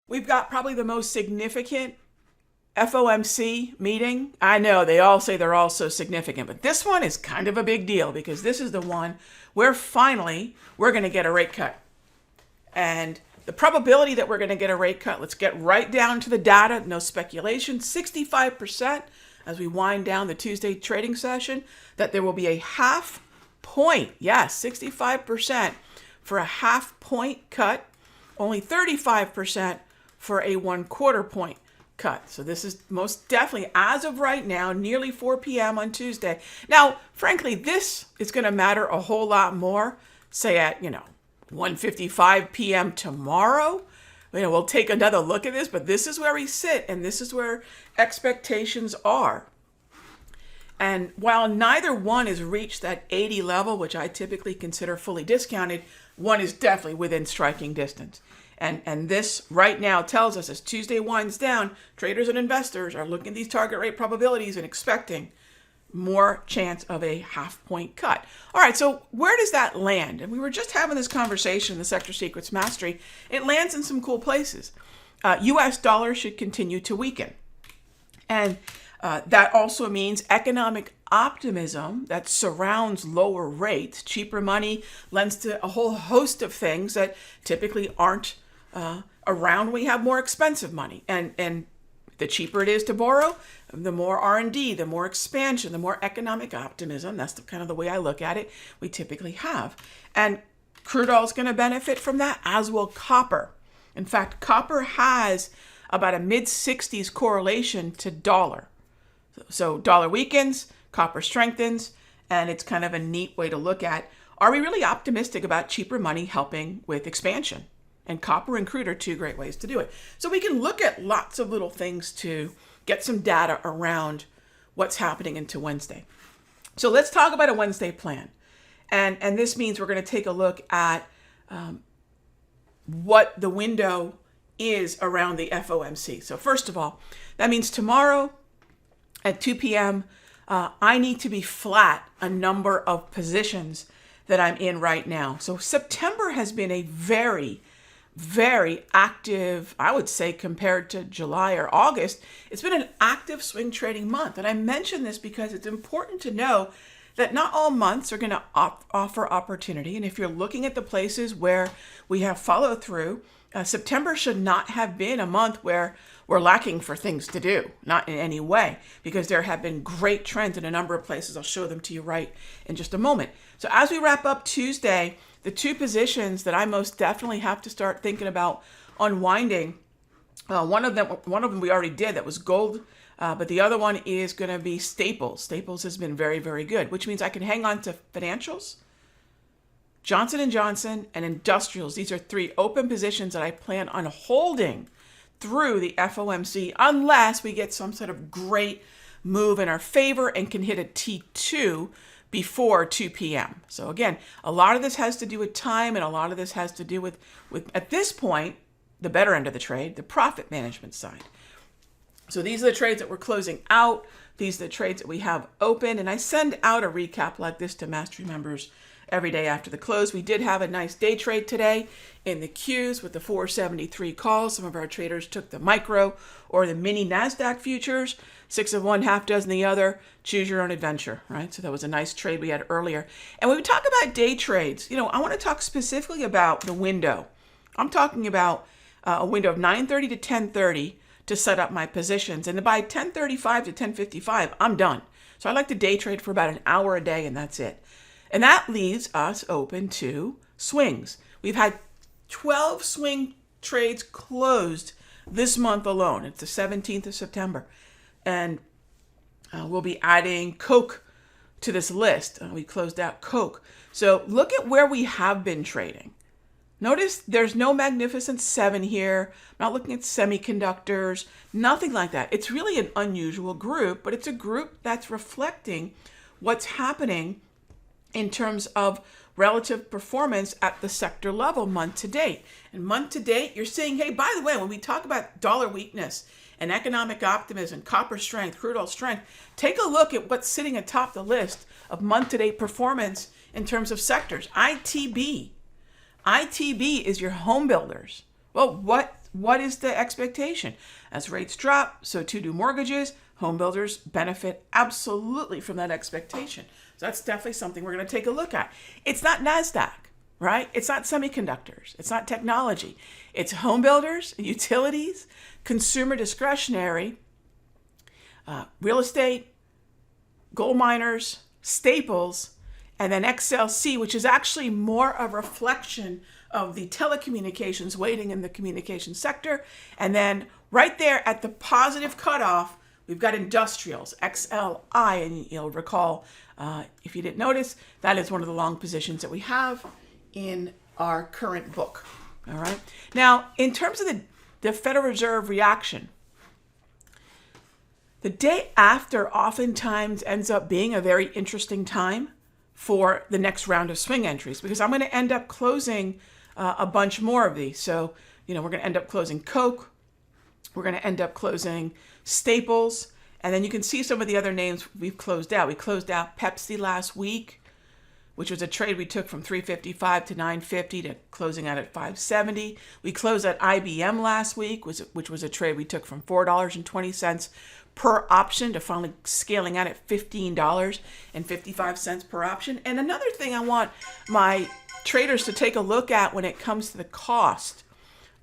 We've got probably the most significant FOMC meeting. I know they all say they're all so significant, but this one is kind of a big deal because this is the one where finally we're going to get a rate cut. And the probability that we're going to get a rate cut, let's get right down to the data, no speculation, 65% as we wind down the Tuesday trading session, that there will be a half point, yes, 65% for a half point cut, only 35% for a 1/4 point cut. So this is most definitely, as of right now, nearly 4 p.m. on Tuesday. Now, frankly, this is going to matter a whole lot more, say at, 1:55 p.m. tomorrow. We'll take another look at this, but this is where we sit, and this is where expectations are. And while neither one has reached that 80 level, which I typically consider fully discounted, one is definitely within striking distance. And this right now tells us as Tuesday winds down, traders and investors are looking at these target rate probabilities and expecting more chance of a half point cut. All right, so where does that land? And we were just having this conversation in the Sector Secrets Mastery. It lands in some cool places. U.S. dollar should continue to weaken. And that also means economic optimism that surrounds lower rates. Cheaper money lends to a whole host of things that typically aren't around when we have more expensive money. And the cheaper it is to borrow, the more R&D, the more expansion, the more economic optimism. That's kind of the way I look at it. We typically have. And crude oil is going to benefit from that, as will copper. In fact, copper has about a mid-60s correlation to dollar. So dollar weakens, copper strengthens, and it's kind of a neat way to look at, are we really optimistic about cheaper money helping with expansion? And copper and crude are two great ways to do it. So we can look at lots of little things to get some data around what's happening into Wednesday. So let's talk about a Wednesday plan. And this means we're going to take a look at what the window is around the FOMC. So first of all, that means tomorrow at 2 p.m., I need to be flat a number of positions that I'm in right now. So September has been a very, very active, I would say, compared to July or August, it's been an active swing trading month. And I mention this because it's important to know that not all months are going to offer opportunity. And if you're looking at the places where we have follow through, September should not have been a month where we're lacking for things to do, not in any way, because there have been great trends in a number of places. I'll show them to you right in just a moment. So as we wrap up Tuesday, the two positions that I most definitely have to start thinking about unwinding, one of them we already did, that was gold, but the other one is going to be Staples. Staples has been very, very good, which means I can hang on to financials, Johnson & Johnson, and industrials. These are three open positions that I plan on holding through the FOMC unless we get some sort of great move in our favor and can hit a T2 before 2 p.m. So again, a lot of this has to do with time, and a lot of this has to do with at this point, the better end of the trade, the profit management side. So these are the trades that we're closing out. These are the trades that we have open, and I send out a recap like this to Mastery members every day after the close. We did have a nice day trade today in the Qs with the 473 calls. Some of our traders took the micro or the mini NASDAQ futures, 6 of one, half dozen the other. Choose your own adventure, right? So that was a nice trade we had earlier. And when we talk about day trades, I want to talk specifically about the window. I'm talking about a window of 9:30 to 10:30 to set up my positions. And by 10:35 to 10:55, I'm done. So I like to day trade for about an hour a day, and that's it. And that leaves us open to swings. We've had 12 swing trades closed this month alone. It's the 17th of September. And we'll be adding Coke to this list. We closed out Coke. So look at where we have been trading. Notice there's no Magnificent Seven here. I'm not looking at semiconductors, nothing like that. It's really an unusual group, but it's a group that's reflecting what's happening in terms of relative performance at the sector level month to date. And month to date, you're seeing, hey, by the way, when we talk about dollar weakness and economic optimism, copper strength, crude oil strength, take a look at what's sitting atop the list of month to date performance in terms of sectors. ITB is your home builders. Well, what is the expectation? As rates drop, so too do mortgages. Home builders benefit absolutely from that expectation. So that's definitely something we're going to take a look at. It's not NASDAQ, right? It's not semiconductors. It's not technology. It's home builders, utilities, consumer discretionary, real estate, gold miners, staples, and then XLC, which is actually more a reflection of the telecommunications weighting in the communications sector. And then right there at the positive cutoff, we've got industrials, XLI, and you'll recall, if you didn't notice, that is one of the long positions that we have in our current book. All right. Now, in terms of the Federal Reserve reaction, the day after oftentimes ends up being a very interesting time for the next round of swing entries, because I'm going to end up closing a bunch more of these. So, we're going to end up closing Coke. We're going to end up closing Staples. And then you can see some of the other names we've closed out. We closed out Pepsi last week, which was a trade we took from 355 to 950 to closing out at 570. We closed at IBM last week, which was a trade we took from $4.20 per option to finally scaling out at $15.55 per option. And another thing I want my traders to take a look at when it comes to the cost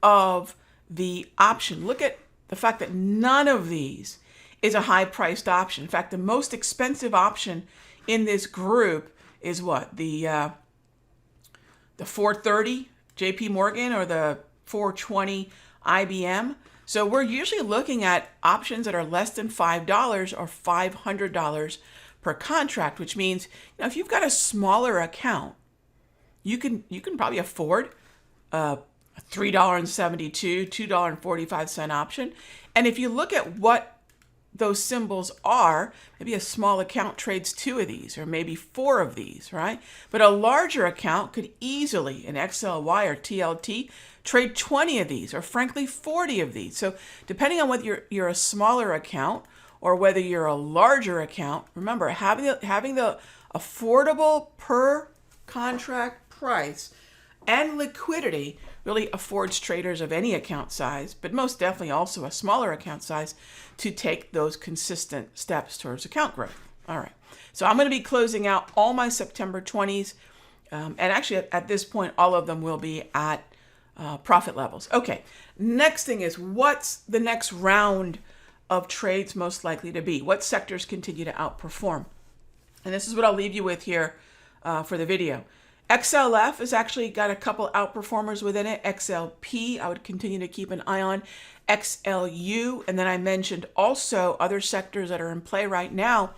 of the option. Look at the fact that none of these is a high-priced option. In fact, the most expensive option in this group is what? The 430 JP Morgan or the 420 IBM. So we're usually looking at options that are less than $5 or $500 per contract, which means if you've got a smaller account, you can probably afford a $3.72, $2.45 option. And if you look at what those symbols are, maybe a small account trades 2 of these or maybe 4 of these, right? But a larger account could easily, an XLY or TLT, trade 20 of these or frankly 40 of these. So depending on whether you're a smaller account or whether you're a larger account, remember having the affordable per contract price and liquidity really affords traders of any account size, but most definitely also a smaller account size, to take those consistent steps towards account growth. All right. So I'm going to be closing out all my September 20s. And actually at this point, all of them will be at profit levels. Okay. Next thing is, what's the next round of trades most likely to be? What sectors continue to outperform? And this is what I'll leave you with here for the video. XLF has actually got a couple outperformers within it. XLP, I would continue to keep an eye on. XLU, and then I mentioned also other sectors that are in play right now,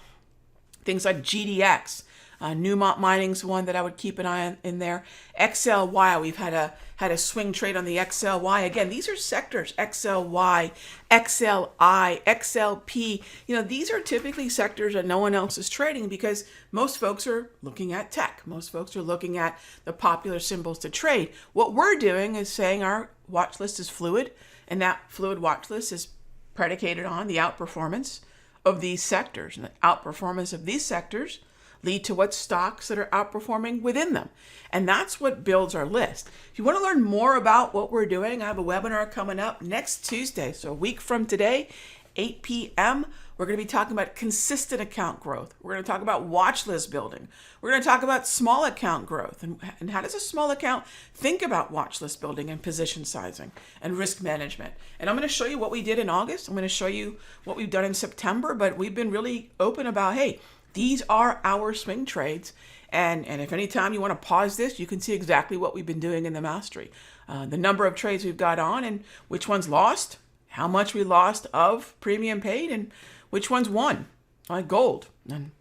things like GDX. Newmont Mining's one that I would keep an eye on in there. XLY, we've had a swing trade on the XLY. Again, these are sectors, XLY, XLI, XLP. These are typically sectors that no one else is trading because most folks are looking at tech. Most folks are looking at the popular symbols to trade. What we're doing is saying our watch list is fluid, and that fluid watch list is predicated on the outperformance of these sectors. And the outperformance of these sectors lead to what stocks that are outperforming within them. And that's what builds our list. If you want to learn more about what we're doing, I have a webinar coming up next Tuesday. So a week from today, 8 p.m., we're going to be talking about consistent account growth. We're going to talk about watch list building. We're going to talk about small account growth and how does a small account think about watch list building and position sizing and risk management. And I'm going to show you what we did in August. I'm going to show you what we've done in September, but we've been really open about, hey, these are our swing trades. And if any time you want to pause this, you can see exactly what we've been doing in the mastery. The number of trades we've got on and which ones lost, how much we lost of premium paid, and which ones won, like gold, and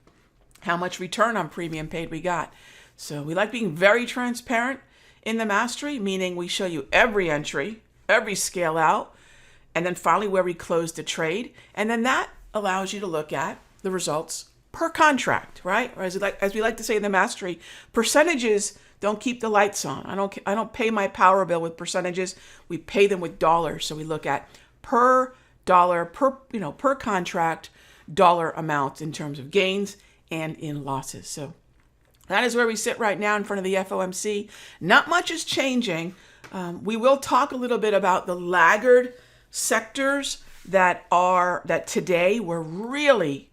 how much return on premium paid we got. So we like being very transparent in the mastery, meaning we show you every entry, every scale out, and then finally where we closed the trade. And then that allows you to look at the results per contract, right? Or as we like to say in the mastery, percentages don't keep the lights on. I don't pay my power bill with percentages. We pay them with dollars. So we look at per dollar, per contract, dollar amount in terms of gains and in losses. So that is where we sit right now in front of the FOMC. Not much is changing We will talk a little bit about the laggard sectors that today were really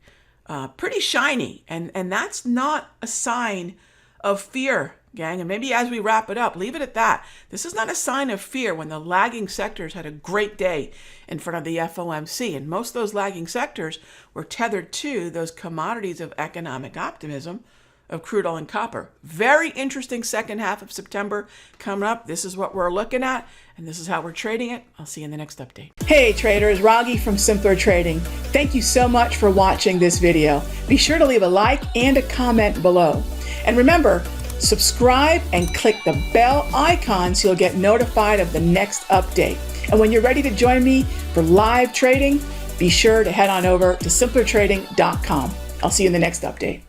pretty shiny, and that's not a sign of fear, gang. And maybe as we wrap it up, leave it at that. This is not a sign of fear when the lagging sectors had a great day in front of the FOMC, and most of those lagging sectors were tethered to those commodities of economic optimism of crude oil and copper. Very interesting second half of September coming up. This is what we're looking at, and this is how we're trading it. I'll see you in the next update. Hey traders, Raghee from Simpler Trading. Thank you so much for watching this video. Be sure to leave a like and a comment below. And remember, subscribe and click the bell icon so you'll get notified of the next update. And when you're ready to join me for live trading, be sure to head on over to simplertrading.com. I'll see you in the next update.